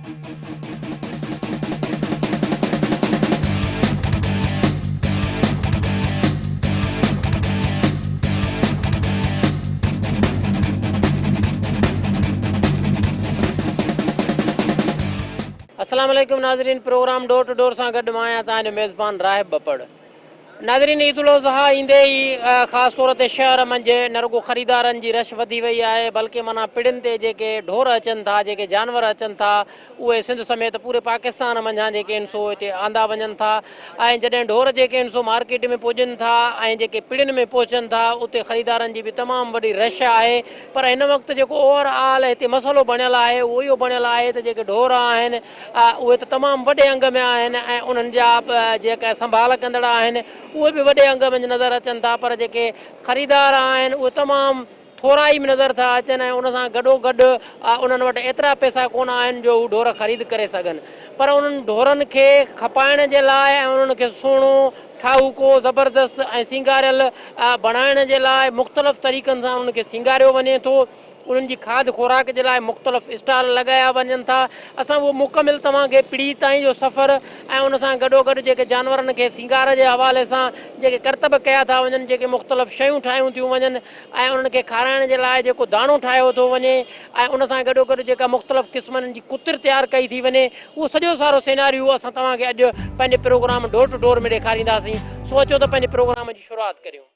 अस्सलाम वालेकुम नाज़रीन, प्रोग्राम डोर टू डोर सां गॾु मां आहियां तव्हांजो मेज़बान राहिब बपड़। नाज़रीन, ईद उल अज़हा ईंदे ई ख़ासि तौर ते शहर मंझि न रुगो ख़रीदारनि जी रश वधी वई आहे, बल्कि माना पिड़ियुनि ते जेके ढोर अचनि था, जेके जानवर अचनि था, उहे सिंध समेत पूरे पाकिस्तान मंझां जेके आहिनि सो हिते आंदा वञनि था। ऐं जॾहिं ढोर जेके आहिनि सो मार्केट में पुॼनि था ऐं जेके पिड़ियुनि में पहुचनि था, उते ख़रीदारनि जी बि तमामु वॾी रश आहे। पर हिन वक़्तु जेको ओवरऑल हिते मसइलो बणियलु आहे उहो इहो बणियलु आहे त जेके ढोर आहिनि उहे त तमामु वॾे अंग में आहिनि ऐं उन्हनि जा जेका संभाल कंदड़ आहिनि उहे बि वॾे अंग में नज़र अचनि था, पर जेके ख़रीदार आहिनि उहे तमामु थोरा ई नज़र था अचनि ऐं उन सां गॾोगॾु उन्हनि वटि एतिरा पैसा कोन आहिनि जो हू ढोर ख़रीद करे सघनि। पर उन्हनि ढोरनि खे खपाइण जे लाइ ऐं उन्हनि खे सुहिणो ठाहूको ज़बरदस्त ऐं सिंगारियल बणाइण जे लाइ मुख़्तलिफ़ तरीक़नि सां उन्हनि खे सिंगारियो वञे थो। उन्हनि जी खाद खुराक जे लाइ मुख़्तलिफ़ स्टॉल लॻाया वञनि था। असां उहो मुकमिल तव्हांखे पीढ़ी ताईं जो सफ़र ऐं उन सां गॾोगॾु जेके जानवरनि खे सिंगार जे हवाले सां जेके करतब कया था वञनि, जेके मुख़्तलिफ़ शयूं ठाहियूं थियूं वञनि ऐं उन्हनि खे खाराइण जे लाइ जेको दाणो ठाहियो थो वञे ऐं उन सां गॾोगॾु जेका मुख़्तलिफ़ क़िस्मनि जी कुतिर तयारु कई थी वञे, उहो सॼो सारो सिनारियो असां तव्हांखे अॼु पंहिंजे प्रोग्राम डोर टू डोर में ॾेखारींदासीं। सो अचो त पंहिंजे प्रोग्राम जी शुरूआति करियूं।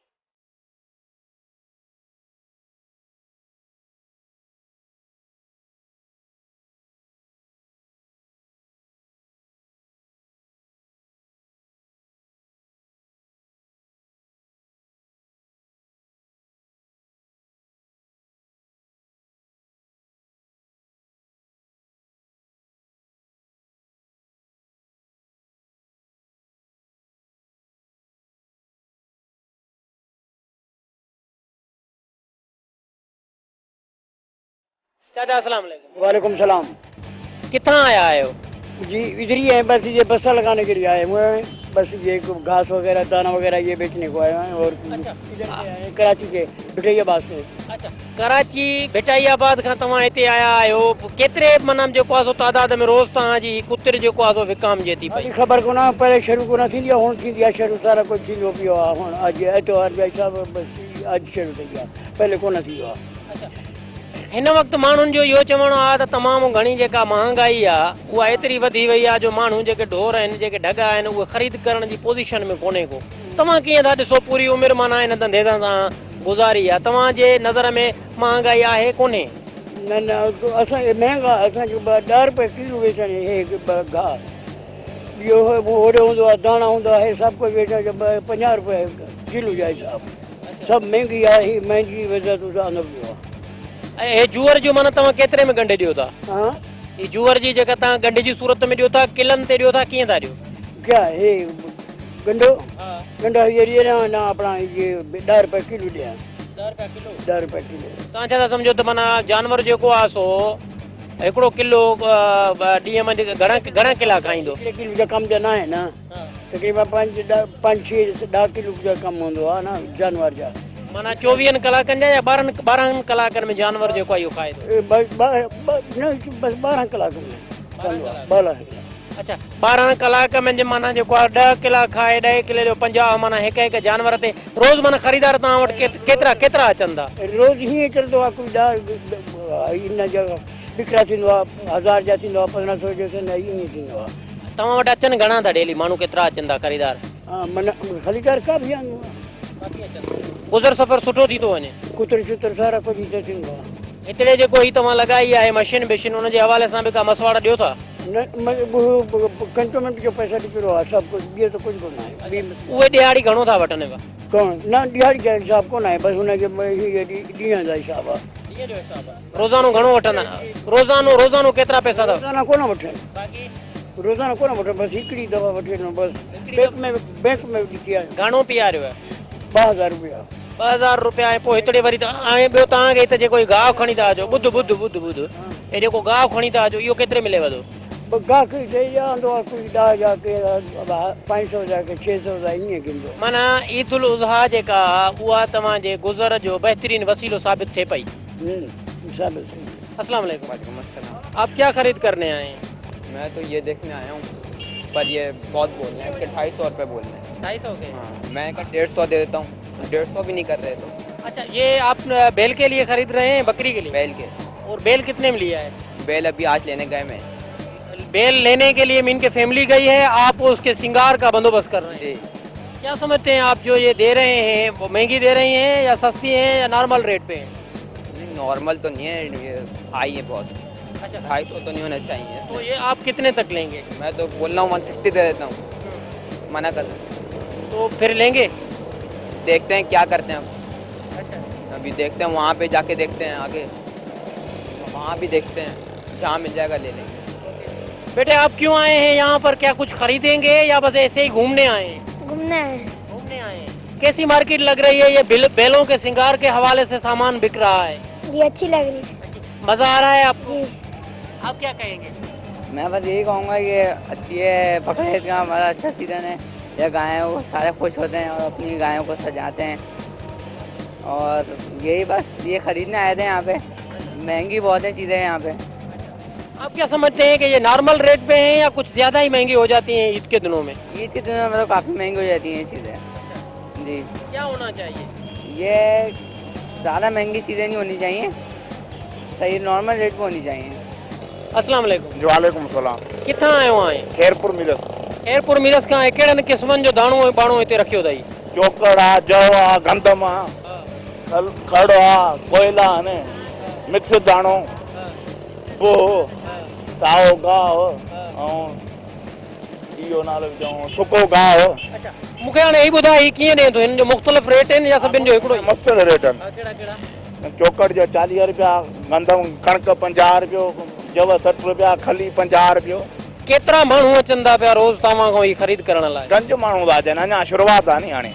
चाचा अस्सलाम वालेकुम। वालेकुम सलाम। किथां आया आहियो? जी इधर ही है, बस ये बस्ता लगाने के लिए आए हुए हैं। बस ये घास वगैरह दाना वगैरह ये बेचने को आए हैं। और अच्छा। इधर से आए हैं कराची के भिटैयाबाद से। अच्छा, कराची भिटाइयाबाद खां तव्हां हिते आया आहियो। केतिरे माना जेको आहे सो तादाद में रोज़ तव्हांजी कुतिर जेको आहे सो विकामजे थी पई? ख़बर को ना, पहले शुरू को ना थी, हुण थी आहे शुरू, सारा कुछ थींदो पियो आहे। हुण अॼु एतवार भाई साहब बस अॼु शुरू थी आहे, पहले कोन थी आहे। अच्छा, हिन वक़्तु माण्हुनि जो इहो चवणो आहे त तमामु घणी जेका महांगाई आहे उहा एतिरी वधी वई आहे जो माण्हू जेके ढोर आहिनि, जेके ढग आहिनि, उहे ख़रीद करण जी पोज़ीशन में कोन्हे को। तव्हां कीअं था ॾिसो, पूरी उमिरि माना हिन धंधे सां गुज़ारी आहे, तव्हांजे नज़र में महांगाई आहे कोन्हे? न न, असांखे महांगा, असांजो 10 रुपए किलो वेचणु हे गाह, ॿियो होॾे हूंदो आहे दाणा हूंदो आहे, सभु कुझु वेचण जो 50 रुपए किलो जा हिसाब। सभु महांगी आहे, ही महांगी वजह सां न पियो आहे। ऐं हे जूअर जो माना तव्हां केतिरे में गंढे ॾियो था? हाँ, ही जूअर जी जेका तव्हां गंढे जी सूरत में ॾियो था, किलनि ते ॾियो था, कीअं था ॾियो? क्या हे गंढो? हा, गंढा ये ना अपना ये 10 रुपए किलो ॾिया। 10 रुपया किलो। 10 रुपए किलो। तव्हां छा था सम्झो त माना जानवर जेको आहे सो हिकिड़ो किलो ॾींहं में घणा किला खाईंदो? 1 किलो जा कम जा ना है ना, तकरीबन 5-6-10 किलो जा कम हूंदो आहे ना जानवर जा। माना 24 कलाकनि जा या 12 कलाकनि में जानवर जेको आहे इहो खाए थो? बस 12 कलाक में। 12। अच्छा, 12 कलाक में माना जेको आहे 10 किला खाए, 10 किले जो 50, माना हिकु जानवर ते रोज़ माना ख़रीदार तव्हां वटि केतिरा अचनि था? रोज़ हीअं चलंदो आहे, कोई इन जा विकिरा थींदो आहे, 1000 जा थींदो आहे, 1500 जो थींदो आहे, ईअं थींदो आहे। तव्हां वटि अचनि घणा था डेली माण्हू, केतिरा अचनि था ख़रीदार? हा, माना ख़रीदार का बि आहिनि, गुज़र सफ़र सुठो थी थो वञे? कुतर शुतर सारा कुझु हिते थींदो आहे। हिते जेको ही तव्हां लॻाई आहे मशीन उनजे हवाले सां बि का मसवाड़ ॾियो था? न, कंटोनमेंट जो पैसा ॾिबो आहे सभु कुझु, ॿियो त कुझु कोन आहे। उहे ॾियारी घणो था वठनि? कोन न, ॾियारी जा हिसाब कोन आहे, बसि हुनखे ॾींहं जा हिसाब आहे। रोज़ानो घणो वठंदा? रोज़ानो केतिरा पैसा अथव? रोज़ाना कोन वठनि, रोज़ाना कोन वठनि, बसि हिकिड़ी दफ़ा वठी वञो बसि। बैंक में ॾिठी आहे। घणो पीआरियो आहे? 2000 रुपया। 2000 रुपया। ऐं पोइ हिते वरी ऐं ॿियो तव्हांखे हिते जेको गाहु खणी था अचो, ॿुध हे जेको गाहु खणी था अचो, इहो केतिरे मिलेव थो? गाहु आंदो आहे, कुझु 10 जा, 500 जा, 600 जा, ईअं किंदो। माना ईद उल अज़हा जेका उहा तव्हांजे गुज़र जो बहितरीन वसीलो साबित थिए पई। अस्सलाम वालेकुम। अस्सलाम वालेकुम। आप क्या खरीद करने आए हैं? मैं तो ये देखने आया हूँ, पर ये बहुत बोल रहे हैं, इसके 250 रुपये बोल रहे हैं। 250 के। हाँ, मैं का 150 दे देता हूँ, 150 भी नहीं कर रहे तो। अच्छा, ये आप बैल के लिए खरीद रहे हैं बकरी के लिए? बैल के, और बैल कितने में लिया है? बैल अभी आज लेने गए मैं। बैल लेने के लिए मीन के फैमिली गई है, आप उसके श्रृंगार का बंदोबस्त कर रहे हैं। जी, क्या समझते हैं आप, जो ये दे रहे हैं वो महंगी दे रही हैं या सस्ती हैं या नॉर्मल रेट पे हैं? नहीं नॉर्मल तो नहीं है, ये हाई है बहुत। अच्छा, 250 तो नहीं होना चाहिए। तो ये आप कितने तक लेंगे? मैं तो बोल रहा हूँ 160 दे देता हूँ, मना कर रहा हूँ। तो फिर लेंगे? देखते हैं क्या करते हैं अब। अच्छा, अभी देखते हैं, वहाँ पे जाके देखते हैं आगे, वहाँ भी देखते हैं, जहाँ मिल जाएगा ले लेंगे। बेटे आप क्यों आए हैं यहाँ पर? क्या कुछ खरीदेंगे या बस ऐसे ही घूमने आए हैं? घूमना है। घूमने आए हैं। कैसी मार्केट लग रही है? ये बैलों के श्रृंगार के हवाले से सामान बिक रहा है, जी अच्छी लग रही है। मजा आ रहा है आपको? जी आप क्या कहेंगे? मैं बस यही कहूँगा ये अच्छी है, बकरीद का हमारा अच्छा सीजन है, ये गायों को सारे खुश होते हैं और अपनी गायों को सजाते हैं, और यही बस ये खरीदने आए थे यहाँ पे। महंगी बहुत है चीज़ें यहाँ पे। आप क्या समझते हैं कि ये नॉर्मल रेट पे हैं या कुछ ज़्यादा ही महंगी हो जाती हैं ईद के दिनों में? ईद के दिनों में तो काफ़ी महंगी हो जाती हैं ये चीज़ें। जी, क्या होना चाहिए? ये ज़्यादा महंगी चीज़ें नहीं होनी चाहिए, सही नॉर्मल रेट पे होनी चाहिए। अस्सलाम वालेकुम। वालेकुम सलाम। किथां आयो आहीं? खैरपुर मिलस। एयरपोर्ट मिरस खां आहे। कहिड़नि क़िस्मनि जो दाणो ऐं बाणो हिते रखियो अथई? चोकड़ आहे, जव आहे, गंदम आहे, खड़ आहे, कोयला आहिनि, मिक्स दाणो, पोइ साओ गाहु ऐं इहो नालो चऊं सुको गाहु। अच्छा, मूंखे हाणे ही ॿुधाए ही कीअं ॾिए थो? हिन जो मुख़्तलिफ़ रेट आहिनि या सभिनि जो हिकिड़ो ई? मस्त रेट आहिनि। कहिड़ा कहिड़ा? चोकड़ जो 40 रुपया, गंदम कणक 50 रुपयो, जव 60 रुपया, खली 50 रुपयो। केतिरा माण्हू अचनि था पिया रोज़ तव्हां खां ही ख़रीद करण लाइ? गंज माण्हू था अचनि, अञा शुरूआत आहे नी हाणे,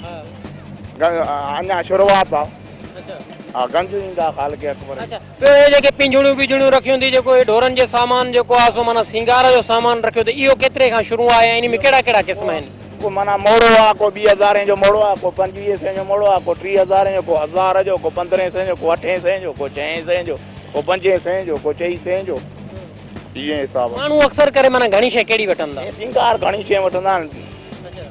अञा शुरूआत आहे। अच्छा हा, गंज ईंदा ख़ाल के अकबर। अच्छा, ॿियो हे जेके पिंजड़ियूं बिजड़ियूं रखियूं थी, जेको हे ढोरनि जे सामान जेको आहे सो माना सिंगार जो सामान रखियो अथई, इहो केतिरे खां शुरू आहे ऐं इन में कहिड़ा कहिड़ा क़िस्म आहिनि? को माना मोड़ो आहे, को 2000 जो मोड़ो आहे, को 2500 जो मोड़ो आहे, को 3000 जो, को 1000 जो, को 1500 जो, को 800 जो, को 600 जो, को 500 जो, को 400 जो, इहे हिसाब। माण्हू अक्सर करे माना घणी शइ कहिड़ी वठंदा? सिंगार घणी शइ वठंदा आहिनि।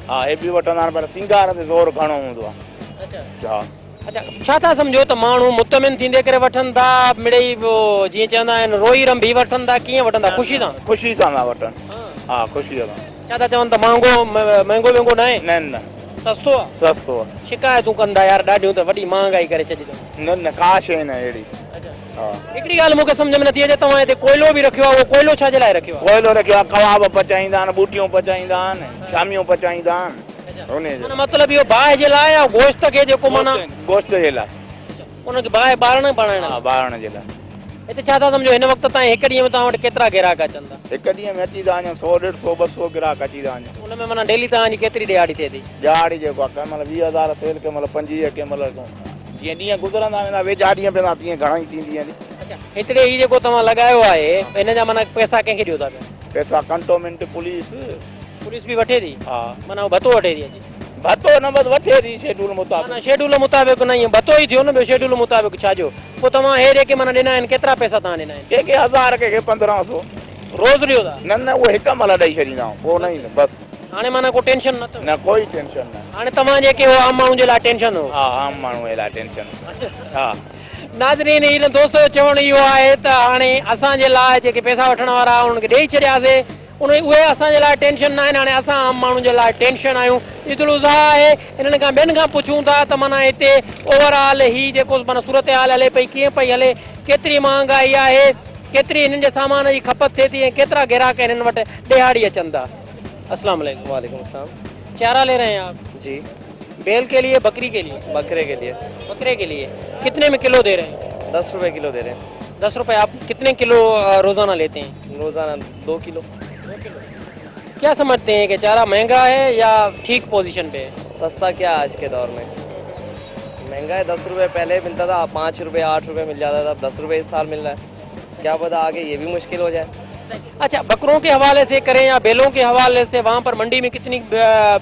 हा, हे बि वठंदा आहिनि, पर सिंगार ते ज़ोर घणो हूंदो आहे। अच्छा हा, अच्छा, छा था सम्झो त माण्हू मुतमिन थींदे करे वठनि था, मिड़ई जीअं चवंदा आहिनि रोई रंभी वठनि था, कीअं वठनि था? ख़ुशी सां? ख़ुशी सां था वठनि। हा, ख़ुशीअ सां। छा था चवनि त महांगो महांगो न आहे? न न, सस्तो आहे? सस्तो आहे। शिकायतूं कंदा यार ॾाढियूं त वॾी महांगाई करे छॾी अथऊं। न न, का शइ न अहिड़ी। हा, हिकिड़ी ॻाल्हि मूंखे सम्झ में नथी अचे, तव्हां हिते कोयलो बि रखियो आहे, उहो कोयलो छा जे लाइ रखियो आहे? कोयलो रखियो आहे, कबाब पचाईंदा आहिनि, बूटियूं पचाईंदा आहिनि, शामियूं पचाईंदा आहिनि, उन माना मतिलबु इहो बाहि जे लाइ या गोश्त खे जेको माना गोश्त जे लाइ। उनखे बाहि ॿारण ॿारण हा, ॿारण जे लाइ। हिते छा था सम्झो हिन वक़्तु ताईं हिकु ॾींहं में तव्हां वटि केतिरा ग्राहक अचनि था? हिकु ॾींहं में अची था वञनि 100 150 200 ग्राहक अची था वञनि। उन में माना डेली तव्हांजी केतिरी ॾियारी थिए थी? ॾियारी जेको आहे कंहिं महिल 20,000 सेल, कंहिं महिल 25, कंहिं महिल जीअं ॾींहं गुज़रंदा वेंदा, वेझा ॾींहं पवंदा तीअं घणा ई थींदी आहिनि। अच्छा, हिकिड़े ही जेको तव्हां लॻायो आहे हिन जा माना पैसा कंहिंखे ॾियो था पिया? पैसा कंटोनमेंट पुलिस बि वठे थी? हा, माना भतो वठे थी? अची भतो न बस वठे थी शेड्यूल मुताबिक़। माना शेड्यूल मुताबिक़ न, ईअं भतो ई थियो न, ॿियो शेड्यूल मुताबिक़ छा जो? पोइ तव्हां हे जेके माना ॾिना आहिनि, केतिरा पैसा तव्हां ॾिना आहिनि? कंहिंखे 1000, कंहिंखे 1500 रोज़ ॾियो था? न न, उहे हिकु महिल ॾेई छॾींदा आहियूं, पोइ न ईंदो बसि। हाणे माना को टेंशन न अथव? न, कोई टेंशन न। हाणे तव्हां जेके हो आम माण्हू जे लाइ टेंशन हो? हा, आम माण्हू जे लाइ टेंशन। हा, नाज़रीन, हिन दोस्त जो चवणु इहो आहे त हाणे असांजे लाइ जेके पैसा वठण वारा उन्हनि खे ॾेई छॾियासीं, उहे असांजे लाइ टेंशन न आहिनि। हाणे असां आम माण्हुनि जे लाइ टेंशन आहियूं। ईद उल अज़हा आहे, हिननि खां ॿियनि खां पुछूं था त माना हिते ओवरऑल ही जेको माना सूरत हाल हले पई, कीअं पई हले, केतिरी महांगाई आहे, केतिरी हिननि जे सामान जी खपत थिए थी, ऐं केतिरा ग्राहक हिननि वटि ॾिहाड़ी अचनि था। अस्सलाम वालेकुम। वालेकुम अस्सलाम। चारा ले रहे हैं आप? जी, बैल के लिए, बकरी के लिए? बकरे के लिए बकरे के लिए कितने में किलो दे रहे हैं? 10 रुपये किलो दे रहे हैं। 10 रुपये। आप कितने किलो रोजाना लेते हैं? रोज़ाना 2 किलो। क्या समझते हैं कि चारा महंगा है या ठीक पोजीशन पे है? सस्ता क्या आज के दौर में, महंगा है। 10 रुपये पहले मिलता था, 5 रुपये 8 रुपये मिल जाता था, 10 रुपये इस साल मिल रहा है। क्या पता आगे ये भी मुश्किल हो जाए। अच्छा, बकरों के हवाले से करें या बैलों के हवाले से, वहाँ पर मंडी में कितनी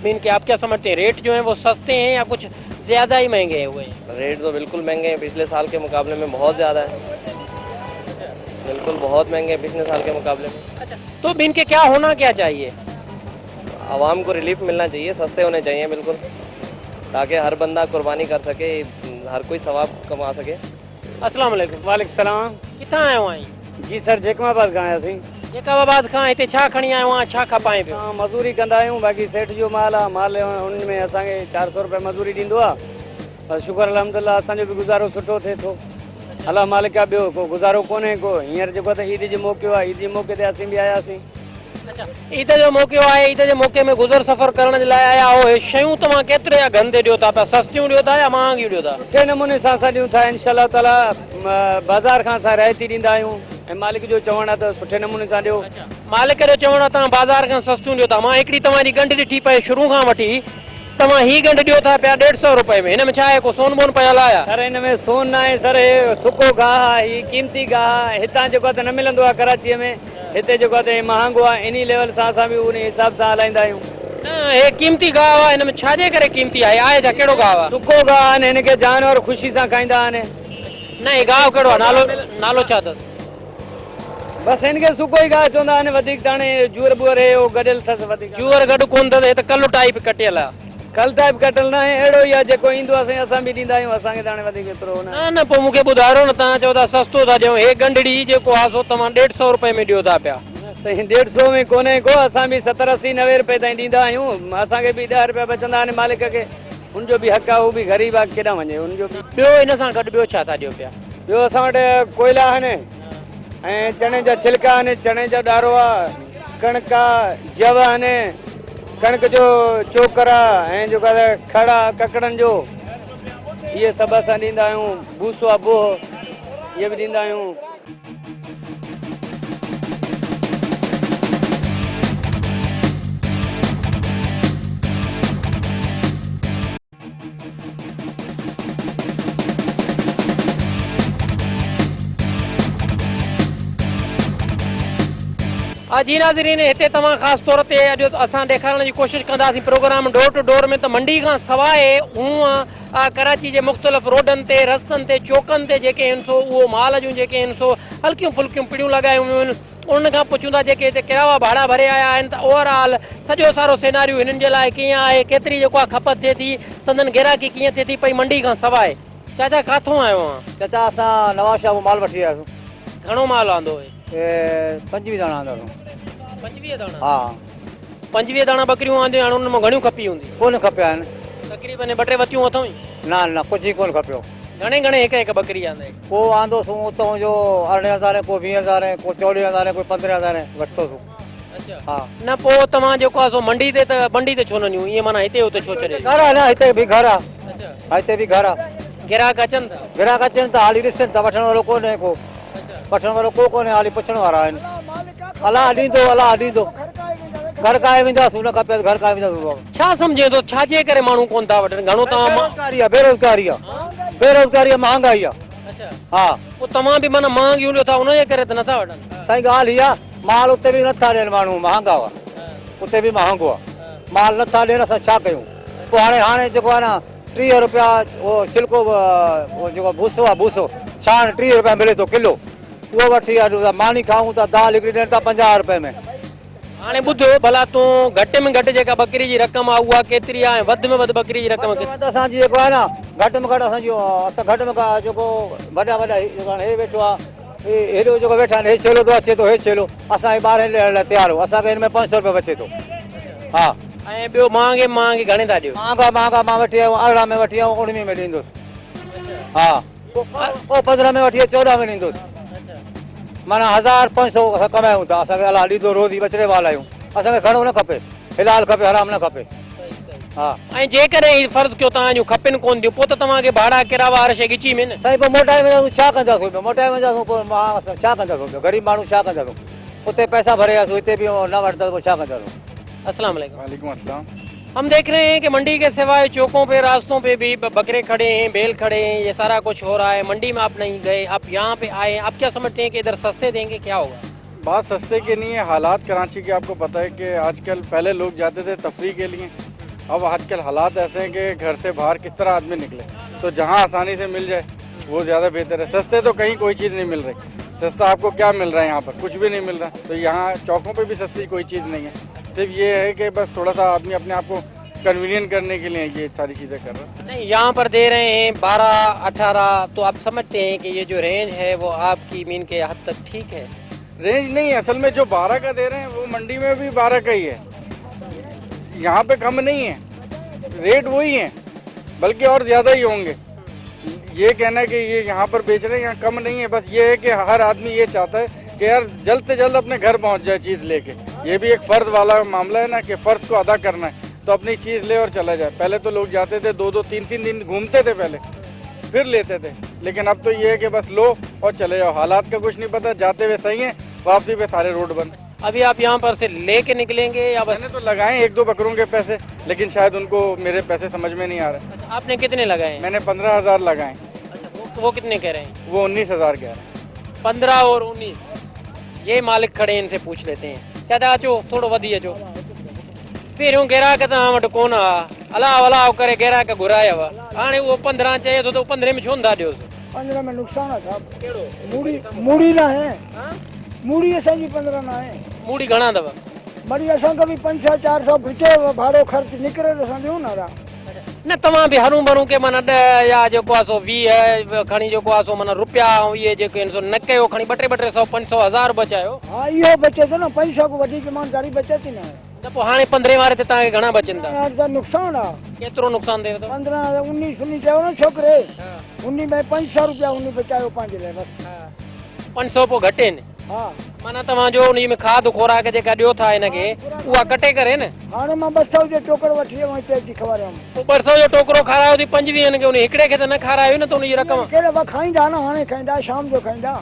मीन के आप क्या समझते हैं, रेट जो है वो सस्ते हैं या कुछ ज़्यादा ही महंगे हुए हैं? रेट तो बिल्कुल महंगे हैं, पिछले साल के मुकाबले में बहुत ज़्यादा है। बिल्कुल बहुत महंगे हैं पिछले साल के मुकाबले में। अच्छा, तो अब इनके क्या होना क्या चाहिए? आवाम को रिलीफ मिलना चाहिए, सस्ते होने चाहिए बिल्कुल, ताकि हर बंदा कुर्बानी कर सके, हर कोई सवाब कमा सके। अस्सलाम वालेकुम। वालेकुम सलाम। किथां आयो आहीं? जी सर जेकमाबाद खां आयासीं। जेकमाबाद खां हिते छा खणी आयो आहीं, छा खपाए पियो? असां मज़ूरी कंदा आहियूं, बाक़ी सेठ जो माल आहे, माल उन में असांखे 400 रुपया मज़ूरी ॾींदो आहे। बसि शुक्र अल्हम्दुलिल्लाह असांजो बि गुज़ारो सुठो थिए थो। अलाह मालिक आहे, ॿियो को गुज़ारो कोन्हे को। हींअर जेको त ईद जो मौक़ो आहे, ईद जे मौक़े ते असीं बि आयासीं। अच्छा, ईद जो मौक़ो आहे, ईद जे मौक़े में गुज़र सफ़र करण जे लाइ आया हो। हे शयूं तव्हां केतिरे अघनि ते ॾियो था पिया? सस्तियूं ॾियो था या महांगियूं ॾियो था? सुठे नमूने सां असां ॾियूं था इंशाअल्लाह ताला। बाज़ार खां असां रायती ॾींदा आहियूं ऐं मालिक जो चवणु आहे त सुठे नमूने सां ॾियो। मालिक जो चवणु आहे तव्हां बाज़ार खां सस्तियूं ॾियो था। मां हिकिड़ी तव्हांजी गंढ ॾिठी पए शुरू खां वठी, तव्हां ही गंढ ॾियो था पिया 150 रुपए में। हिन में छा आहे, को सोन बोन पियल आहे? सर हिन में सोन न आहे सर, हे सुको गाह आहे, ही कीमती गाह आहे। हितां जेको आहे त न मिलंदो आहे कराचीअ में, हिते जेको आहे त हे महांगो आहे। इन लेवल सां असां बि उन हिसाब सां हलाईंदा आहियूं। न, हे कीमती गाह आहे, हिन में छाजे करे कीमती आहे? आहे छा, कहिड़ो गाह आहे? सुको गाह आहिनि, हिनखे जानवर ख़ुशी सां खाईंदा आहिनि। न, हे गाह कहिड़ो आहे? नालो छा अथसि? बसि हिनखे सुको ई गाह चवंदा आहिनि। वधीक त हाणे जूअर बूअर हे गॾियल अथसि। वधीक जूअर गॾु कोन अथसि, हे त कल्लु टाइप कटियल आहे। कल टाइप कटल न आहे, अहिड़ो ई आहे जेको ईंदो आहे असां बि ॾींदा आहियूं। असांखे त हाणे वधीक एतिरो न। न न, पोइ मूंखे ॿुधायो न, तव्हां चओ था सस्तो था ॾियूं। हे गंढड़ी जेको आहे सो तव्हां 150 रुपए में ॾियो था पिया। साईं 150 में कोन्हे को, असां बि 70, 80, 90 रुपए ताईं ॾींदा आहियूं। असांखे बि 10 रुपया बचंदा आहिनि। मालिक खे हुनजो बि हक़ आहे, उहो बि ग़रीब आहे, केॾां वञे हुनजो बि। ॿियो हिन सां गॾु ॿियो छा था ॾियो पिया? ॿियो असां वटि कोयला आहिनि ऐं चणे जा छिलका आहिनि, चणे जो ॾारो आहे, कणिक आहे, जव आहिनि, कणिक जो चोकर आहे ऐं जेको आहे खड़ा ककड़नि जो, इहे सभु असां ॾींदा आहियूं। भूसो आहे बोह, इहे बि ॾींदा आहियूं। जी नाज़रीन, हिते तव्हां ख़ासि तौर ते अॼु असां ॾेखारण जी कोशिशि कंदासीं प्रोग्राम डोर टू डोर में, त मंडी खां सवाइ हूअं कराची जे मुख़्तलिफ़ रोडनि ते, रस्तनि ते, चौकनि ते जेके आहिनि सो उहो माल जूं जेके आहिनि सो हल्कियूं फुल्कियूं पिड़ियूं लॻायूं हुयूं आहिनि। उन खां पुछूं था जेके हिते किरावा भाड़ा भरे आया आहिनि, त ओवरऑल सॼो सारो सिनारियो हिननि जे लाइ कीअं आहे, केतिरी जेको आहे खपत थिए थी, संदन ग्राहकी कीअं थिए थी पई मंडी खां सवाइ। चाचा किथां आयो आहे? चाचा असां नवाज़ शाह माल वठी आयासीं। घणो माल आंदो हुए? 25 दाणा आंदासीं। 25 दाणा? हा, 25 दाणा बकरियूं आंदियूं, हाणे उन में घणियूं खपी हूंदी? कोन खपिया आहिनि। तक़रीबन 2-3 वतियूं अथव? न न, कुझु ई कोन खपियो। घणे घणे हिकु बकरी आंदे? को आंदोसूं उतां जो 18,000, को 20,000, को 14,000, को 15,000 वठतोसूं। अच्छा। हा। न पोइ तव्हां जेको आहे सो मंडी ते छो न ॾियूं? ईअं माना हिते हुते छो छॾे? घर आहे न, हिते बि घर आहे। अच्छा, हिते बि घर आहे। ग्राहक अचनि था? ग्राहक अचनि था, हाली ॾिसनि था, वठण वारो कोन्हे को। वठण वारो को कोन्हे, हाली पुछण वारा आहिनि। अलाह ॾींदो, अलाह ॾींदो। घर काए वेंदासीं, न खपे घर काए वेंदासीं। छा सम्झे थो, छाजे करे माण्हू कोन था वठनि? घणो तव्हां? बेरोज़गारी आहे, बेरोज़गारी आहे, बेरोज़गारी आहे, महांगाई आहे। अच्छा, हा, पोइ तव्हां बि माना महांगियूं ॾियो था, उनजे करे त नथा वठनि? साईं ॻाल्हि इहा, माल उते बि नथा ॾियनि माण्हू, महांगा हुआ। उते बि महांगो आहे, माल नथा ॾियनि, असां छा कयूं? पोइ हाणे जेको आहे न 30 रुपया उहो छिलको, जेको भूसो आहे, भूसो छाण 30 रुपया मिले थो किलो, उहो वठी अचूं। मानी खाऊं था, दाल हिकिड़ी ॾियनि था 50 रुपए में। हाणे ॿुध भला, तूं घटि में घटि जेका बकरी जी रक़म आहे उहा केतिरी आहे, वधि में वधि बकरी जी रक़म केतिरी? असांजी जेको आहे न, घटि में घटि असांजो, असां घटि में घटि जेको वॾा जेको हे वेठो आहे, हेॾो जेको वेठा आहिनि, हे छेलो थो अचे थो, हे छेलो असांखे 12 ॾियण लाइ तयारु हो। असांखे हिन में 500 रुपया बचे थो। हा, ऐं ॿियो महांगे घणे था ॾियो? महांगा मां वठी आयो 18 में वठी आयो, 19 में ॾींदुसि। हा, को 15 में वठी 14 में ॾींदुसि। माना 1500 असां कमायूं था, असांखे अलाह ॾींदो, रोज़ी बचड़े वाला आहियूं। असांखे घणो न खपे, हिलाल खपे, हराम न खपे। हा, ऐं जेकॾहिं फर्ज़ कयो तव्हां जूं खपनि कोन थियूं, पोइ त तव्हांखे भाड़ा किरावा हर शइ ॻिची में न? साईं पोइ मोटाए वेंदासीं, छा कंदासीं? मोटाए वेंदासीं, पोइ मां छा कंदासीं? ग़रीब माण्हू छा कंदासीं? उते पैसा भरे आयासीं, हिते बि न वठंदासीं, पोइ छा कंदासीं? अस्सलाम वालेकुम। वालेकुम अस्सलाम। हम देख रहे हैं कि मंडी के सिवाय चौकों पे, रास्तों पे भी बकरे खड़े हैं, बैल खड़े हैं, ये सारा कुछ हो रहा है। मंडी में आप नहीं गए, आप यहाँ पे आए, आप क्या समझते हैं कि इधर सस्ते देंगे, क्या होगा? बात सस्ते के नहीं है, हालात कराची के आपको पता है कि आजकल पहले लोग जाते थे तफरी के लिए, अब आजकल हालात ऐसे हैं कि घर से बाहर किस तरह आदमी निकले, तो जहाँ आसानी से मिल जाए वो ज़्यादा बेहतर है। सस्ते तो कहीं कोई चीज़ नहीं मिल रही, सस्ता आपको क्या मिल रहा है यहाँ पर? कुछ भी नहीं मिल रहा। तो यहाँ चौकों पे भी सस्ती कोई चीज़ नहीं है, सिर्फ ये है कि बस थोड़ा सा आदमी अपने आप को कन्वीनियंट करने के लिए ये सारी चीज़ें कर रहा है। नहीं, यहाँ पर दे रहे हैं 12-18, तो आप समझते हैं कि ये जो रेंज है वो आपकी मीन के हद तक ठीक है? रेंज नहीं है, असल में जो 12 का दे रहे हैं वो मंडी में भी 12 का ही है, यहाँ पे कम नहीं है, रेट वही है, बल्कि और ज़्यादा ही होंगे। ये कहना है कि ये यहाँ पर बेच रहे हैं, यहाँ कम नहीं है। बस ये है कि हर आदमी ये चाहता है कि यार जल्द से जल्द अपने घर पहुँच जाए चीज़ लेके। ये भी एक फ़र्ज वाला मामला है ना कि फ़र्ज को अदा करना है, तो अपनी चीज़ ले और चला जाए। पहले तो लोग जाते थे 2-2, 3-3 दिन घूमते थे पहले, फिर लेते थे, लेकिन अब तो ये है कि बस लो और चले जाओ। हालात का कुछ नहीं पता, जाते हुए सही है, वापसी पे सारे रोड बंद। अभी आप यहाँ पर से लेके निकलेंगे या बस? मैंने तो लगाए 1-2 बकरों के पैसे, लेकिन शायद उनको मेरे पैसे समझ में नहीं आ रहे। आपने कितने लगाए? मैंने 15,000 लगाए। वो कितने कह रहे हैं? वो 19,000 कह रहे हैं। 15 और 19, ये मालिक खड़े हैं, इनसे पूछ लेते हैं। चाचा अचो, थोड़ो वधी अचो। पहिरियों ग्राहक तव्हां वटि कोन आ, अलाव अलाव करे ग्राहक घुरायव, हाणे उहो 15 चए थो त 15 में छो नथा ॾियोसि? 15 में नुकसान है साहब। कहिड़ो? मूड़ी ना है, हाँ? मूड़ी असांजी 15 ना है। मूड़ी घणा अथव? वरी असांखे बि 500-400 खिचे भाड़ो ख़र्च निकिरे त असां ॾियूं न। न तव्हां बि हरू भरू के माना 10 या जेको आहे सो 20 खणी जेको आहे सो माना रुपया ऐं इहे जेके आहिनि सो न कयो, खणी 200-200, 100, 500, 1000 बचायो। हा, इहो बचे थो न, पैसा को वधीक ईमानदारी बचे थी न। त पोइ हाणे 15 वारे ते तव्हांखे घणा बचंदा? यार त नुकसान आहे। केतिरो नुक़सान थिए थो? 15, 19 चयो न छोकिरे, 19 में 500 रुपया उन बचायो पंहिंजे लाइ बसि। 500 पोइ घटि आहिनि? हा, माना तव्हांजो उन में खाद खोराक जेका ॾियो था हिनखे उहा कटे करे न? हाणे मां 200 जो टोकरो वठी वियो हिते अची खवारियमि। पोइ 200 जो टोकरो खारायो थी 25 खे, उन हिकिड़े खे त न खारायो न, त उनजी रक़म केॾे बि खाईंदा न, हाणे खाईंदा, शाम जो खाईंदा।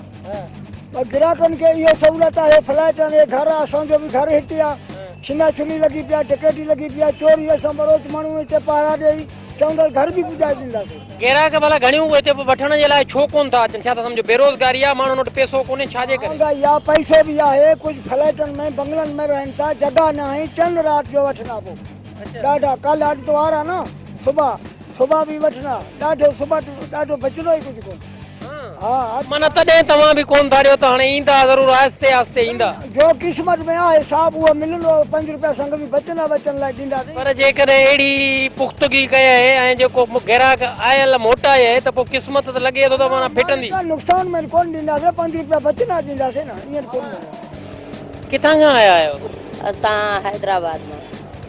पर ग्राहकनि खे इहो सहूलियत आहे, फ्लैट आहिनि, घर आहे, असांजो बि घर हिते आहे। छिना छुनी लॻी पिया, टिकेटी लॻी पिया, चोरी असां बरोच माण्हू हिते पहाड़ा ॾेई चवंदा घर बि पुॼाए ॾींदासीं। ग्राहक भला घणियूं हिते वठण जे लाइ छो कोन था अचनि? छा था सम्झो बेरोज़गारी आहे, माण्हुनि वटि पैसो कोन्हे, छाजे करे? महांगाई आहे, पैसो बि आहे, कुझु फ्लैटनि में बंगलनि में रहनि था, जॻह न आहे, चंड राति जो वठना पोइ ॾाढा। कल्ह आर्तवार आहे न, सुबुह बि वठना ॾाढो, सुबुह ॾाढो बचंदो ई कुझु कोन। हा, माना तॾहिं तव्हां बि कोन था ॾियो, त हाणे ईंदा ज़रूरु, आहिस्ते आहिस्ते ईंदा। जो क़िस्मत में आहे हिसाब उहो मिलंदो, 5 रुपया संग बि बचंदा, बचण लाइ ॾींदासीं। पर जेकॾहिं अहिड़ी पुख़्तगी कए ऐं जेको ग्राहक आयल मोटाए त पोइ क़िस्मत त लॻे थो त माना फिटंदी। नुक़सान में कोन ॾींदासीं, 5 रुपया बचंदा ॾींदासीं न, ईअं कोन। किथां खां आया आहियो? असां हैदराबाद मां।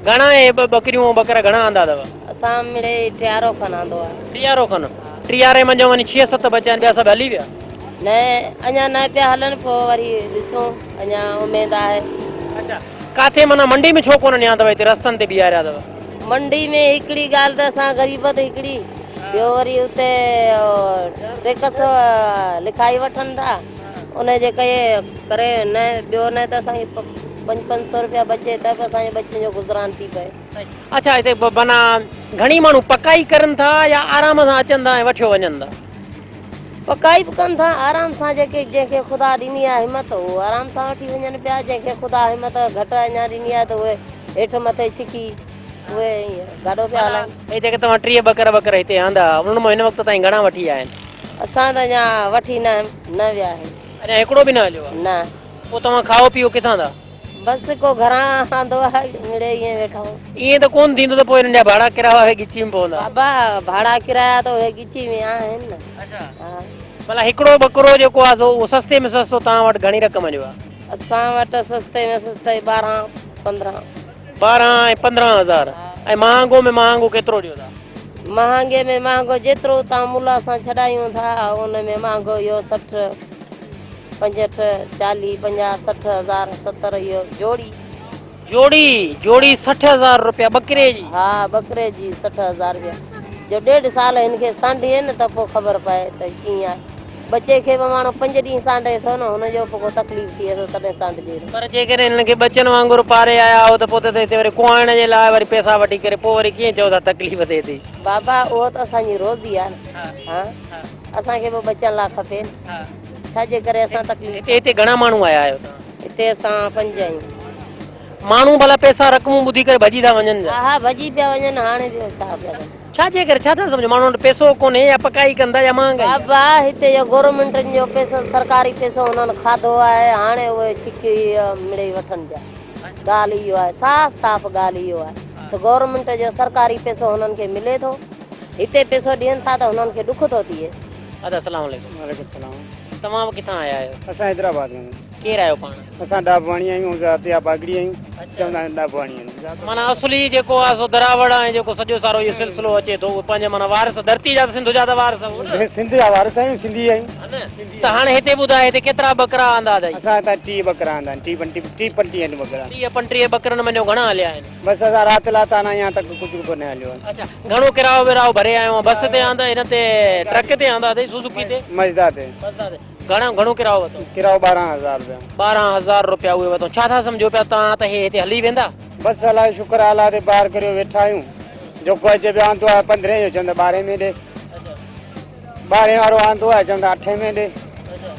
घणा आहे बकरियूं बकरा घणा आंदा अथव? असां मिड़े 13 खन आंदो आहे। 13 खन? 13 में वञी 6-7 बचा आहिनि, ॿिया सभु हली विया? न, अञा न पिया हलनि, पोइ वरी ॾिसूं, अञा उमेद आहे। अच्छा, काथे माना मंडी में छो कोन ॾिया अथव? हिते रस्तनि ते बीहारिया अथव? मंडी में हिकिड़ी ॻाल्हि त असां ग़रीबत हिकिड़ी, ॿियो वरी उते टैक्स लिखाई वठनि था, उनजे करे न, ॿियो न त असांखे 500 रुपया बचे त बि असांजे बच्चनि जो गुज़रान थी पए। अच्छा, हिते माना घणी माण्हू पकाई करनि था या आराम सां अचनि था ऐं वठियो वञनि था? पकाई बि कनि था आराम सां, जंहिंखे ख़ुदा ॾिनी आहे हिमत उहो आराम सां वठी वञनि पिया, जंहिंखे ख़ुदा हिमत घटि अञा ॾिनी आहे त उहे हेठि मथे छिकी उहे गाॾो पिया हलाइनि। हे जेके तव्हां 30 बकर हिते आंदा, उन्हनि मां हिन वक़्तु ताईं घणा वठी आया आहिनि? असां त अञा वठी न विया आहियूं। अञा हिकिड़ो बि न हलियो आहे? न। पोइ तव्हां खाओ पीओ किथां था? बसि को घरां आंदो आहे, मिड़े ईअं वेठा आहियूं। ईअं त कोन थींदो त पोइ हिननि जा भाड़ा किराया गिची में पवंदा? बाबा भाड़ा किराया त उहे गिची में आहिनि न। अच्छा, हा, भला हिकिड़ो बकरो जेको आहे उहो सस्ते में सस्तो तव्हां वटि घणी रक़म जो आहे? असां वटि सस्ते में सस्ते 12-15। 12 ऐं 15 हज़ार। ऐं महांगो में महांगो केतिरो ॾियो था? महांगे में महांगो जेतिरो तव्हां मुला सां छॾायूं था, उन में महांगो इहो 60, 65, 40, 50, 60 हज़ार, 70 इहो जोड़ी। जोड़ी 60 हज़ार रुपया बकरे जी? हा, बकरे जी 60 हज़ार रुपया। जो 1.5 साल हिनखे सांढे न त पोइ ख़बर पए त कीअं आहे। बचे खे बि माण्हू 5 ॾींहं सांढे थो न, हुनजो पोइ को तकलीफ़ थिए थो तॾहिं सांढिजे। पर जेकॾहिं हिनखे बचनि वांगुरु पारे आया हो त पोइ त हिते वरी कुआइण जे लाइ वरी पैसा वठी करे पोइ वरी कीअं चओ था तकलीफ़ थिए थी? बाबा उहो त असांजी रोज़ी आहे न। हा, असांखे बि बचण लाइ खपे न, छाजे करे असां तकलीफ़। हिते घणा माण्हू आया आहियो तव्हां? हिते असां 5 आहियूं। माण्हू भला पैसा रक़मूं ॿुधी करे भॼी था वञनि? हा, भॼी पिया वञनि, हाणे ॿियो छा पिया कनि। छाजे करे छा था सम्झो माण्हुनि वटि पैसो कोन्हे या पकाई कंदा या महांगाई आहे? बाबा हिते जो गवर्नमेंट जो पैसो सरकारी पैसो उन्हनि खाधो आहे हाणे उहे छिकी मिड़ेई वठनि पिया ॻाल्हि इहो आहे साफ़ ॻाल्हि इहो आहे त गवर्नमेंट जो सरकारी पैसो हुननि खे मिले थो हिते पैसो ॾियनि था त हुननि खे ॾुख थो थिए। दादा अस्सलाम वालेकुम। वालेकुम सलाम। तव्हां किथां आया आहियो? असां हैदराबाद में केरु आहियो पाण? असां डाबवाणी आहियूं ज़ातिया बागड़ी आहियूं चवंदा आहिनि डाबवाणी आहिनि। माना असली जेको आहे सो दरावड़ ऐं जेको सॼो सारो इहो सिलसिलो अचे थो उहे पंहिंजे माना वारस धरती जा सिंध जा त वारस हो न? सिंध जा वारस आहियूं सिंधी आहियूं। त हाणे हिते ॿुधाए हिते केतिरा बकरा आंदा अथई? असां हितां 30 बकरा आंदा आहिनि 30-35 आहिनि बकरा। 30-35 बकरनि में घणा हलिया आहिनि? बसि असां राति लाता न यहाँ तक कुझु कोन्हे हलियो आहे। अच्छा घणो किरायो विरायो भरे आयो आहे? बस ते आंदा हिन ते ट्रक ते आंदा अथई सुजुकी ते? मजदा ते। घणो किरायो वरितो? किरायो 12,000 रुपया। 12,000 रुपया उहे वरितो। छा था सम्झो पिया तव्हां त हिते हली वेंदा? बसि अलाए शुक्र अलाह ते पार करे वेठा आहियूं। जेको अचे पियो आंदो आहे 15 जो चवंदा 12 में ॾे 12 वारो आंदो आहे चवंदा 8 में ॾे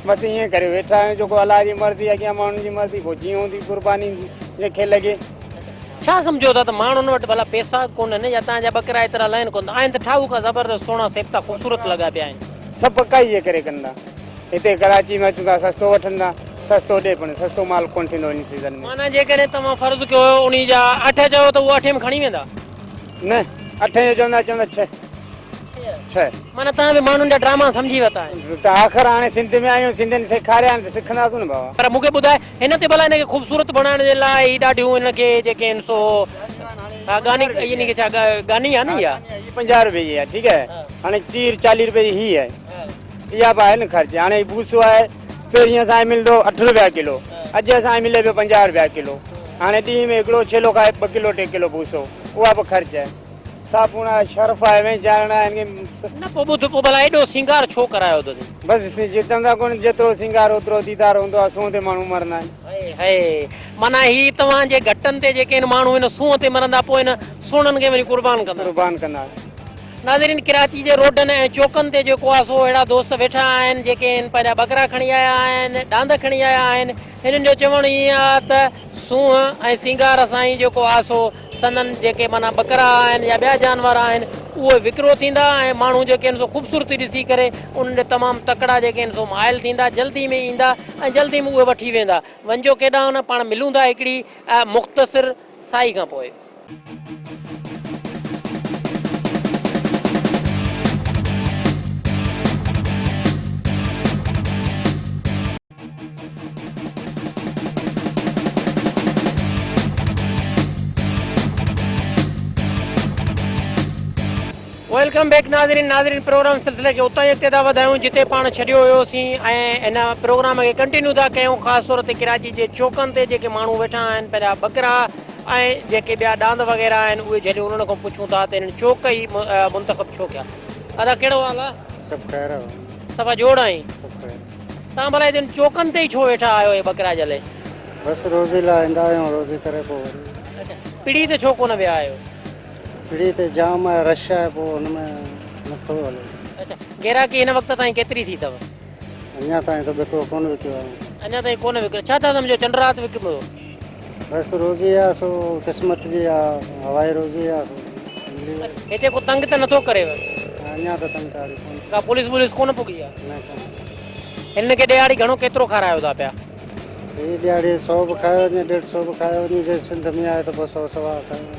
बसि ईअं करे वेठा आहियूं। जेको अलाह जी मर्ज़ी अॻियां माण्हुनि जी मर्ज़ी पोइ जीअं हूंदी कुर्बानी जंहिंखे लॻे। छा सम्झो था त माण्हुनि वटि भला पैसा कोन्हनि या तव्हांजा बकरा एतिरा लाइन कोन आहिनि त ठाहू खां ज़बरदस्त सुहिणा सेफ्ता ख़ूबसूरत लॻा पिया आहिनि। सभु पकाई जे करे कंदा। हिते कराची में अचूं था सस्तो वठंदा सस्तो ॾे पण सस्तो माल कोन थींदो इन सीज़न में। माना जेकॾहिं तव्हां फर्ज़ु कयो उन जा 8 चयो त उहो 8 में खणी वेंदा? न 8 जो चवंदा 6 माना तव्हां बि माण्हुनि जा ड्रामा सम्झी वरिता आहिनि। त आख़िर हाणे सिंध में आहियूं सिंधियुनि सेखारिया आहिनि त सिखंदासीं न बाबा। पर मूंखे ॿुधाए हिन ते भला हिनखे ख़ूबसूरत बणाइण जे लाइ ॾाढियूं हिनखे जेके आहिनि सो गानी यानी कि छा गानी आहे न इहा 50 रुपए जी आहे ठीकु आहे। हाणे 30-40 रुपए जी ही आहे इहा बि आहे न ख़र्च। हाणे बूसो आहे पहिरीं असांखे मिलंदो 8 रुपया किलो अॼु असांखे मिले पियो 50 रुपया किलो। हाणे ॾींहं में हिकिड़ो छेलो खाए 2 किलो 3 किलो बूसो उहा बि ख़र्च आहे। साबुण आहे शर्फ आहे वेचारणा आहिनि न पोइ ॿुध पोइ भला एॾो सिंगार छो करायो अथई? बसि चवंदा कोन जेतिरो सिंगार ओतिरो दीदार हूंदो आहे सूंहं ते माण्हू मरंदा आहिनि। हाय माना ही तव्हांजे घटनि ते जेके आहिनि माण्हू हिन सूंहं ते मरंदा पोइ हिन सुहिणनि खे वरी कुर्बान कंदा। नाज़रीन कराची जे रोडनि ऐं चौकनि ते जेको आहे सो अहिड़ा दोस्त वेठा आहिनि जेके आहिनि पंहिंजा बकरा खणी आया आहिनि ॾांद खणी आया आहिनि। हिननि जो चवणु ईअं आहे त सूंहं ऐं सिंगार साईं जेको आहे सो सननि जेके माना बकरा आहिनि या ॿिया जानवर आहिनि उहे विकिरो थींदा ऐं माण्हू जेके आहिनि सो ख़ूबसूरती ॾिसी करे उन्हनि जो तमामु तकड़ा जेके आहिनि सो माइल थींदा जल्दी में ईंदा ऐं जल्दी में उहे वठी वेंदा। वञो केॾांहुं न पाण मिलूं था हिकिड़ी मुख़्तसिर साई खां पोइ। वेलकम बैक नाज़रीन प्रोग्राम सिलसिले खे उतां ई अॻिते था वधायूं जिते पाण छॾियो हुयोसीं ऐं हिन प्रोग्राम खे कंटिन्यू था कयूं ख़ासि तौर ते कराची जे चौकनि ते जेके माण्हू वेठा आहिनि पंहिंजा बकरा ऐं जेके ॿिया ॾांद वग़ैरह आहिनि उहे जॾहिं उन्हनि खां पुछूं था त हिननि चौक ई मुंतख़ब छो कया? दादा कहिड़ो हाल आहे? सभु ख़ैर सफ़ा जोड़ आई तव्हां भला हिते चौकनि ते ई छो वेठा आहियो हे बकरा जे लाइ? बसि रोज़ी लाइ ईंदा आहियूं रोज़ी करे पोइ अच्छा पीढ़ी ते छो कोन विया आहियो? पीढ़ी ते जाम आहे रश आहे पोइ हुनमें नथो हले। अच्छा ग्राहकी हिन वक़्त ताईं केतिरी थी अथव? अञा ताईं त ॿियो कोन विकियो आहे। अञा ताईं कोन विकिरो? छा था सम्झो चंड राति विकिबो? बसि रोज़ी आहे सो क़िस्मत जी आहे हवाई रोज़ी आहे। हिते को तंग त नथो करेव? अञा त तंग तारी कोन का पुलिस कोन पुगी आहे? न कोन। हिन खे ॾियारी घणो केतिरो खारायो था पिया? हीअ ॾियारी 100 बि खायो वञे 150 बि खायो वञे जे सिंध में आहे त पोइ 100-125 खायो।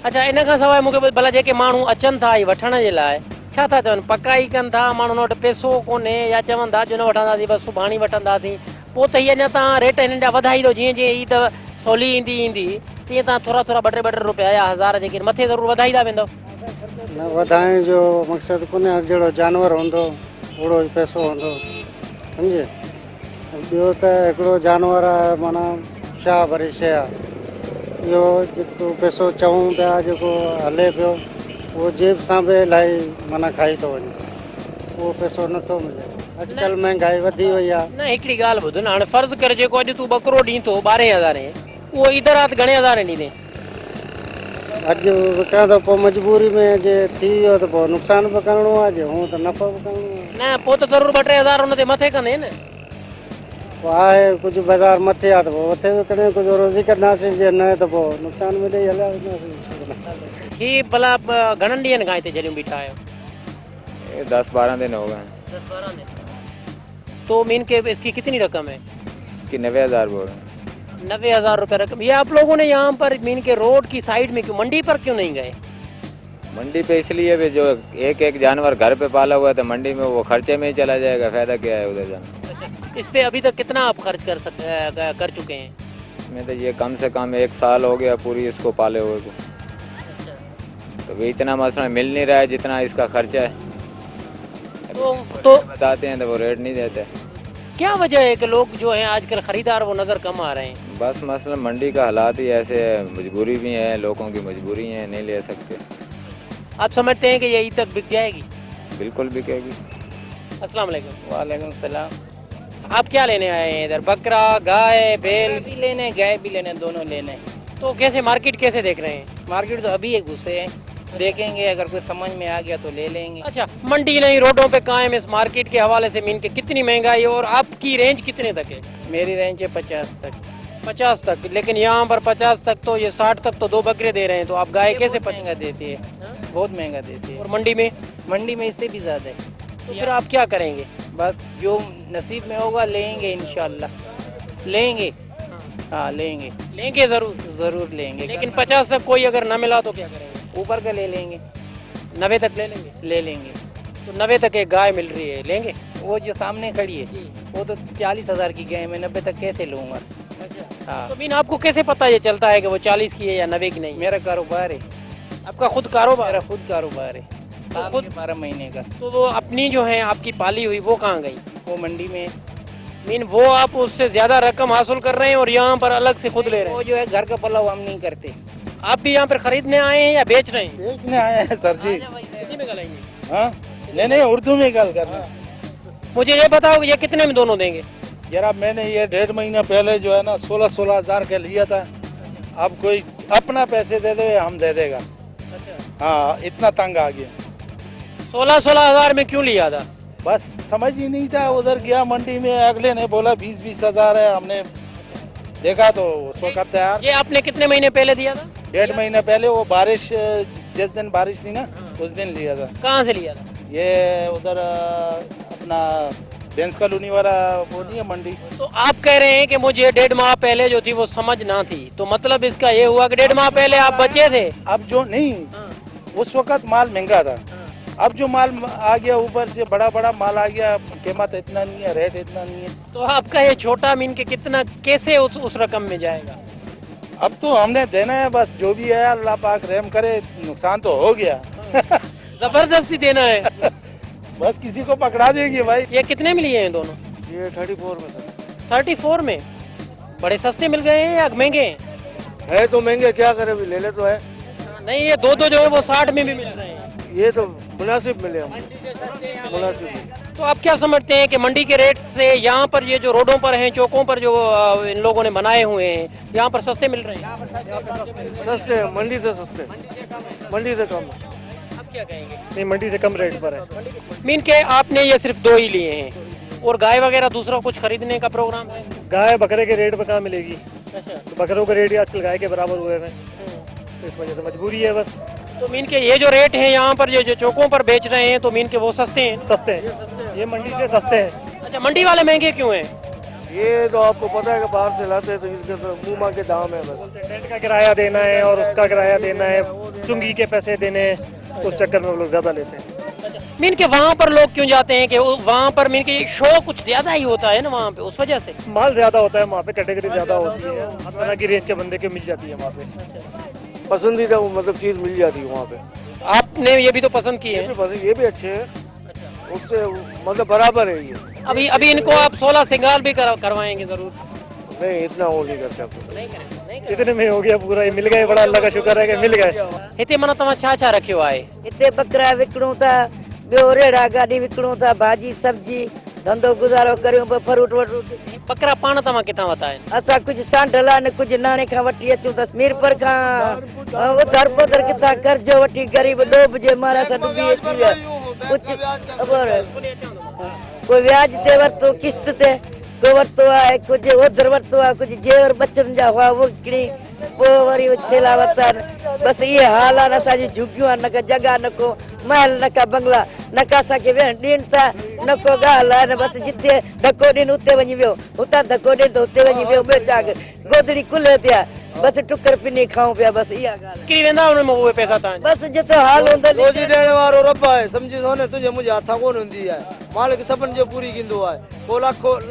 अच्छा इन खां सवाइ मूंखे भला जेके माण्हू अचनि था वठण जे लाइ छा था चवनि? पकाई कनि था माण्हुनि वटि पैसो कोन्हे या चवनि था जो न वठंदासीं बसि सुभाणे वठंदासीं पोइ त हीअ अञा तव्हां रेट हिननि जा वधाई दो जीअं जीअं ईद सवली ईंदी तीअं तव्हां थोरा 2-2 रुपया या 1000 जेके मथे ज़रूरु वधाईंदा वेंदव? न वधाइण जो मक़सदु कोन्हे जहिड़ो जानवर हूंदो ओड़ो ई पैसो हूंदो सम्झे। ॿियो त हिकिड़ो जानवर आहे माना शाह भरी शइ आहे इहो जेको पैसो चऊं पिया जेको हले पियो उहो जेब सां बि इलाही माना खाई थो वञे उहो पैसो नथो मिले। अॼुकल्ह महांगाई वधी वई आहे। न हिकिड़ी ॻाल्हि ॿुध न हाणे फ़र्ज़ु करे जेको अॼु तूं बकरो ॾींदो 12,000 उहो ईद राति घणे हज़ार ॾींदे? अॼु विकां त पोइ मजबूरी में जे थी वियो त पोइ नुक़सानु बि करिणो आहे जे हूअं त नफ़ो बि करिणो आहे। न पोइ त ज़रूरु 2-3 हज़ार हुन ते मथे कंदे न? वाह कुछ बाजार मथे आ तो उथे भी करें कुछ रोजी करना से जे न तो पोइ नुक़सान मिले हला ही भला घणनि ॾींहंनि खां हिते जॾहिं बीठा आहियो? 10-12 दिन हो गए हैं। 10-12 दिन। तो मीन के इसकी कितनी रकम है? इसकी 90,000 बोल रहे हैं। 90,000 रुपये रकम। ये आप लोगों ने यहाँ पर मीन के रोड की साइड में क्यों, मंडी पर क्यों नहीं गए? मंडी पे इसलिए भी जो एक जानवर घर पे पाला हुआ है तो मंडी में वो खर्चे में ही चला जाएगा, फायदा क्या है उधर जाना। इस पे अभी तक कितना आप खर्च कर चुके हैं? इसमें तो ये कम से कम 1 साल हो गया पूरी इसको पाले हुए को, तो भी इतना मसला मिल नहीं रहा है जितना इसका खर्चा है। तो बताते हैं तो वो रेट नहीं देते। क्या वजह है कि लोग जो हैं आजकल खरीदार वो नज़र कम आ रहे हैं? बस मसला मंडी का हालात ही ऐसे है, मजबूरी भी है, लोगों की मजबूरी है, नहीं ले सकते। आप समझते हैं कि ये ईद तक बिक जाएगी? बिल्कुल बिकेगी। अस्सलाम वालेकुम। वालेकुम सलाम। आप क्या लेने आए हैं इधर? बकरा, गाय, बैल? भी लेने गाय भी लेने, दोनों लेने। तो कैसे मार्केट कैसे देख रहे हैं? मार्केट तो अभी एक घुसे हैं, देखेंगे अगर कोई समझ में आ गया तो ले लेंगे। अच्छा, मंडी नहीं रोडों पे कायम इस मार्केट के हवाले से मीन के कितनी महंगाई है और आपकी रेंज कितने तक है? मेरी रेंज है 50 तक। 50 तक, लेकिन यहाँ पर 50 तक तो ये 60 तक तो 2 बकरे दे रहे हैं, तो आप गाय कैसे महंगा देती है, बहुत महंगा देती है। और मंडी में? मंडी में इससे भी ज़्यादा है। तो फिर आप क्या करेंगे? बस जो नसीब में होगा लेंगे इंशाल्लाह, लेंगे। हाँ लेंगे, लेंगे ज़रूर? ज़रूर लेंगे। लेकिन 50 तक कोई अगर ना मिला तो क्या करेंगे? ऊपर का ले लेंगे। 90 तक ले लेंगे? ले लेंगे। तो 90 तक एक गाय मिल रही है, लेंगे? वो जो सामने खड़ी है वो तो 40,000 की गाय, मैं 90 तक कैसे लूँगा? हाँ। तो मीन आपको कैसे पता ये चलता है कि वो 40 की है या 90 की नहीं? मेरा कारोबार है। आपका खुद कारोबार? मेरा खुद कारोबार है, तो खुद 12 महीने का। तो वो अपनी जो है आपकी पाली हुई वो कहाँ गई? वो मंडी में। मीन वो आप उससे ज्यादा रकम हासिल कर रहे हैं और यहाँ पर अलग से खुद ले रहे वो हैं? जो है घर का पलाव हम नहीं करते। आप भी यहाँ पर खरीदने आए हैं या बेच रहे हैं? बेचने आए हैं सर जी। हिंदी में गलाएंगे? हाँ नहीं उर्दू में गल करना। मुझे ये बताओ ये कितने में दोनों देंगे? जरा मैंने ये 1.5 महीना पहले जो है ना 16 हज़ार का लिया था। अब कोई अपना पैसे दे दे हम दे देगा। हाँ इतना तंग आ गया। 16 हज़ार में क्यों लिया था? बस समझ ही नहीं था, उधर गया मंडी में, अगले ने बोला 20 हज़ार है, हमने देखा तो उस वक्त तैयार। ये आपने कितने महीने पहले दिया था? 1.5 महीना पहले, वो बारिश जिस दिन बारिश थी ना उस दिन लिया था। कहाँ से लिया था? ये उधर अपना बेंस कॉलोनी वाला वो नहीं है मंडी। तो आप कह रहे हैं कि मुझे 1.5 माह पहले जो थी वो समझ ना थी, तो मतलब इसका ये हुआ कि 1.5 माह पहले आप बचे थे? अब जो नहीं, उस वक्त माल महंगा था। अब जो माल आ गया ऊपर से बड़ा माल आ गया, कीमत इतना नहीं है, रेट इतना नहीं है। तो आपका ये छोटा मीन के कितना कैसे उस रकम में जाएगा? अब तो हमने देना है, बस जो भी है अल्लाह पाक रहम करे। नुकसान तो हो गया। जबरदस्ती देना है। बस किसी को पकड़ा देंगे भाई। ये कितने में लिए हैं दोनों? ये 34 में था। 34 में? बड़े सस्ते मिल गए हैं या महंगे हैं? है तो महंगे, क्या करे, भी ले ले तो है। नहीं ये दो जो है वो 60 में भी मिल रहे हैं। ये तो मुनासिब मिले हम, मुनासिब। तो आप क्या समझते हैं कि मंडी के रेट से यहाँ पर ये जो रोडों पर हैं, चौकों पर जो इन लोगों ने बनाए हुए हैं, यहाँ पर सस्ते मिल रहे हैं? सस्ते, मंडी से सस्ते, मंडी से कम। आप क्या कहेंगे? नहीं, मंडी से कम रेट पर है। मीन के आपने ये सिर्फ 2 ही लिए हैं और गाय वगैरह दूसरा कुछ खरीदने का प्रोग्राम है? गाय बकरे के रेट पे कहाँ मिलेगी? अच्छा। तो बकरों के रेट ही आजकल गाय के बराबर हुए हैं, तो इस वजह से मजबूरी है बस। तो मीन के ये जो रेट हैं यहाँ पर जो चौकों पर बेच रहे हैं, तो मीन के वो सस्ते हैं? सस्ते हैं, ये मंडी से सस्ते हैं। अच्छा, मंडी वाले महंगे क्यों हैं? ये तो आपको पता है कि बाहर से लाते हैं तो इसके तो मुँह मांग के दाम है बस। टेंट का किराया देना है और उसका किराया देना है, चुंगी के पैसे देने हैं, उस चक्कर में लोग ज़्यादा लेते हैं। मीन के वहाँ पर लोग क्यों जाते हैं कि वहाँ पर मीन के शो कुछ ज़्यादा ही होता है ना वहाँ पे, उस वजह से? माल ज़्यादा होता है वहाँ पे, कैटेगरी ज़्यादा होती है, हर तरह की रेंज के बंदे के मिल जाती है वहाँ पे, पसंदीदा मतलब चीज़ मिल जाती है वहाँ पे। आपने ये भी तो पसंद की है? ये भी अच्छे हैं, उससे मतलब बराबर है ये। अभी इनको आप 16 सिंगार भी करवाएंगे जरूर? नहीं, इतना वो नहीं करते आपको। नहीं करें। इतने में हो गया पूरा, ये मिल गए, बड़ा अल्लाह का शुक्र है कि मिल गए। हिते माना तव्हां छा रखियो आहे? हिते बकरा विकिणूं था, ॿियो रेड़ा गाॾी विकिणूं था, भाॼी सब्जी धंधो गुज़ारो करियूं पिया, फ्रूट वरूट। बकरा पाण तव्हां किथां वरिता आहिनि? असां कुझु सांढल आहे न कुझु नाणे खां वठी अचूं था, मीरपुर खां उधर पुधर किथां कर्जो वठी ग़रीब ॾोब जे मारा सां डुबी अची विया। कुझु ख़बर कोई व्याज ते वरितो, किस्त ते, को वरितो आहे, कुझु ओधर वरितो आहे, कुझु जेवर बचनि जा हुआ उहो किणी पोइ वरी छेला वरिता आहिनि। बसि इहे हाल आहिनि असांजी झुगियूं आहिनि, न का जॻह न को महल न का बंगला न का असांखे वेहण ॾियनि था न को ॻाल्हि आहे। बसि जिते धको ॾियनि उते वञी वियो, हुतां धको ॾियनि त हुते वञी वियो, ॿियो छा गोदड़ी कुल्हे ते आहे, बसि टुकर पिनी खाऊं पिया, बसि इहा ॻाल्हि किरी वेंदा उन में उहे पैसा तव्हां? बसि जिते हाल हूंदो रोज़ी ॾियण वारो रब आहे, सम्झी थो न, तुंहिंजे मुंहिंजे हथां कोन हूंदी आहे, मालिक सभिनि जो पूरी कंदो आहे। को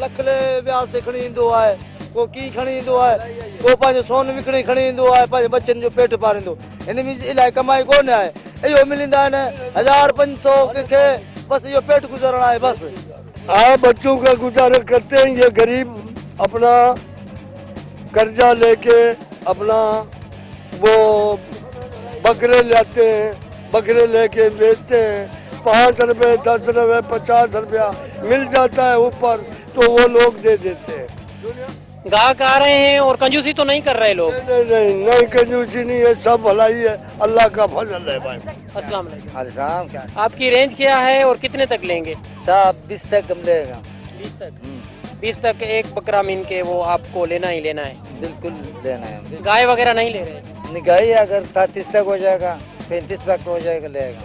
लख ब्याज ते खणी ईंदो आहे, को की खणी ईंदो आहे, को पंहिंजो सोन विकिणी खणी ईंदो आहे, पंहिंजे बच्चनि जो पेट पारींदो। हिन में इलाही कमाई कोन आहे, इहो मिलंदा आहिनि 1500 कंहिंखे, बसि इहो पेट गुज़ारणु आहे बसि। हाँ, बच्चों का गुजारा करते हैं। ये गरीब अपना कर्जा लेके अपना वो बकरे लाते हैं, बकरे लेके बेचते हैं, 5 रुपए 10 रुपए 50 रुपया मिल जाता है ऊपर, तो वो लोग दे देते हैं। गाहक आ रहे हैं और कंजूसी तो नहीं कर रहे लोग? नहीं कंजूसी नहीं है, सब भलाई है, अल्लाह का फजल है भाई। अस्सलाम वालेकुम। अलसाम क्या आपकी रेंज क्या है और कितने तक लेंगे? 20 तक कम लेगा। 20 तक? 20 तक एक बकरा मीन के वो आपको लेना ही लेना है? बिल्कुल लेना है। गाय वगैरह नहीं ले रहे? निगाही अगर 33 तक हो जाएगा, 35 तक हो जाएगा, लेगा।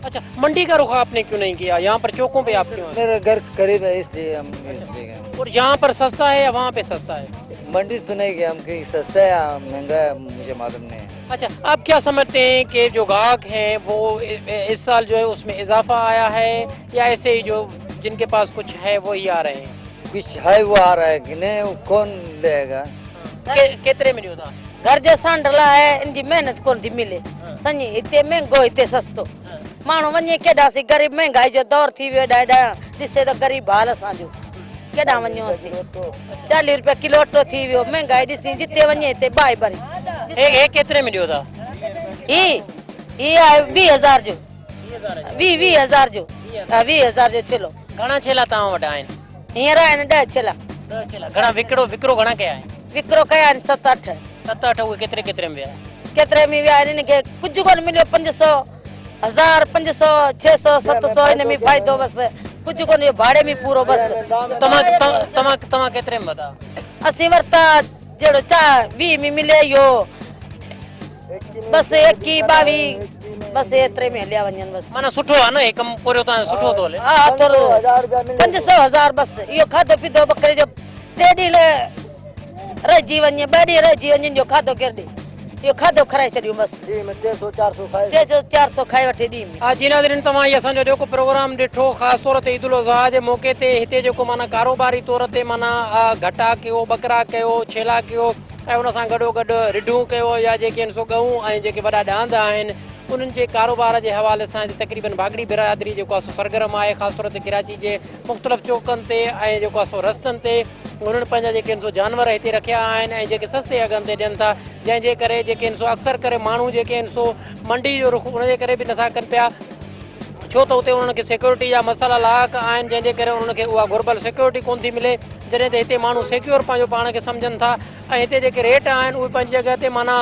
अच्छा, मंडी का रुख आपने क्यों नहीं किया? यहाँ पर चौकों पे आप क्यों आए? मेरा घर करीब है इसलिए हम इसलिए गए। और जहाँ पर सस्ता है या वहाँ पे सस्ता है? मंडी तो नहीं गया हम, कहीं सस्ता है या महंगा है मुझे मालूम नहीं है। अच्छा, आप क्या समझते हैं कि जो गाहक हैं वो इस साल जो है उसमें इजाफा आया है या ऐसे ही जो जिनके पास कुछ है वो ही आ रहे हैं? कुछ है वो आ रहा है कि नहीं, वो कौन लेगा? केतरे में होता? घर जे सांडला है, इनकी मेहनत कोन थी मिले। सनी इते महंगो इते सस्तो, माण्हू वञे केॾासीं, गरीब महंगाई जो दौर थी वियो ॾाढा, ॾिसे त गरीब हाल असांजो, केॾा वञूं असीं? 40 रुपया किलो अटो थी वियो, महंगाई ॾिसी जिते वञे हिते बाहि भरी। हे केतिरे में ॾियो था? ही आहे 20,000 जो, 20,000 जो, 20,000 जो किलो। घणा छेला तव्हां वटि आहिनि? हींअर आहिनि 10 छेला। 10 छेला। घणा विकिरो घणा कया आहिनि? विकिरो कया आहिनि 7-8। 7-8 उहे केतिरे में विया? केतिरे में विया आहिनि, हिनखे कुझु कोन मिलियो, 500 1000 500 600 700 हिन में फ़ाइदो, बसि कुझु कोन, भाड़े में पूरो बसि। तव्हां केतिरे में वरिता? असीं वरिता जहिड़ो 20 में मिले इहो, बसि 21 22 बसि एतिरे में हलिया वञनि बसि। माना सुठो आहे न, हे कमु पूरो तव्हां सुठो थो हले? हा, थोरो 500 1000 बसि। इहो खाधो पीतो बकरे जो 3 ॾींहं रहिजी वञे, 2 ॾींहं रहिजी वञे, जो खाधो केरु ॾे? इहो खाधो खाराए छॾियूं बसि। 300 400 खाई वठे ॾींहं में। हा जी नाज़रीन, तव्हां इहो असांजो जेको प्रोग्राम ॾिठो ख़ासि तौर ते ईद उल अज़हा जे मौक़े ते, हिते जेको माना कारोबारी तौर ते माना घटा कयो, बकरा कयो, छेला कयो, ऐं उन सां गॾोगॾु रिढूं कयो या जेके आहिनि सो ॻऊं ऐं जेके वॾा ॾांद आहिनि, उन्हनि जे कारोबार जे हवाले सां तक़रीबन भागड़ी बिरादरी जेको आहे सो सरगर्म आहे, ख़ासि तौर ते कराची जे मुख़्तलिफ़ चौकनि ते ऐं जेको आहे सो रस्तनि ते। उन्हनि पंहिंजा जेके आहिनि सो जानवर हिते रखिया आहिनि ऐं जेके सस्ते अघनि ते ॾियनि था, जंहिंजे करे जेके आहिनि सो अक्सर करे माण्हू जेके आहिनि सो मंडी जो रुख उनजे करे बि नथा कनि पिया, छो त उते उन्हनि खे सिक्योरिटी जा मसाला लाइक़ु आहिनि, जंहिंजे करे उन्हनि खे उहा घुर्बल सिक्योरिटी कोन थी मिले, जॾहिं त हिते माण्हू सिक्योर पंहिंजो पाण खे सम्झनि था। ऐं हिते जेके रेट आहिनि उहे पंहिंजी जॻह ते माना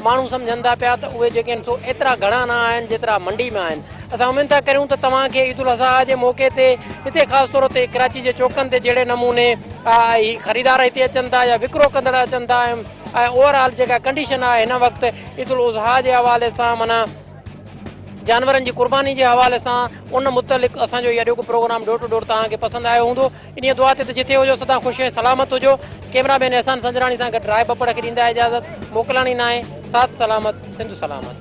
माण्हू सम्झनि था पिया त उहे जेके आहिनि सो एतिरा घणा न आहिनि जेतिरा मंडी में आहिनि। असां उमेद था करियूं त तव्हांखे ईद उल अज़हा जे मौक़े ते हिते ख़ासि तौर ते कराची जे चौकनि ते जहिड़े नमूने ही ख़रीदार हिते अचनि था या विकिरो कंदड़ अचनि था, ऐं ओवरऑल जेका कंडीशन आहे हिन वक़्तु ईद उल अज़हा जे हवाले सां माना जानवरनि जी कुर्बानी जे हवाले सां, उन मुतलिक़ असांजो इहो जेको प्रोग्राम डोर टू डोर तव्हांखे पसंदि आयो हूंदो। इन दुआ ते जिथे हुजो सदा ख़ुशि ऐं सलामत हुजो। कैमरामैन एहसान संजराणी सां गॾु राय बपड़ खे ॾींदा इजाज़त, मोकिलाणी न आहे। साथ सलामत, सिंध सलामत।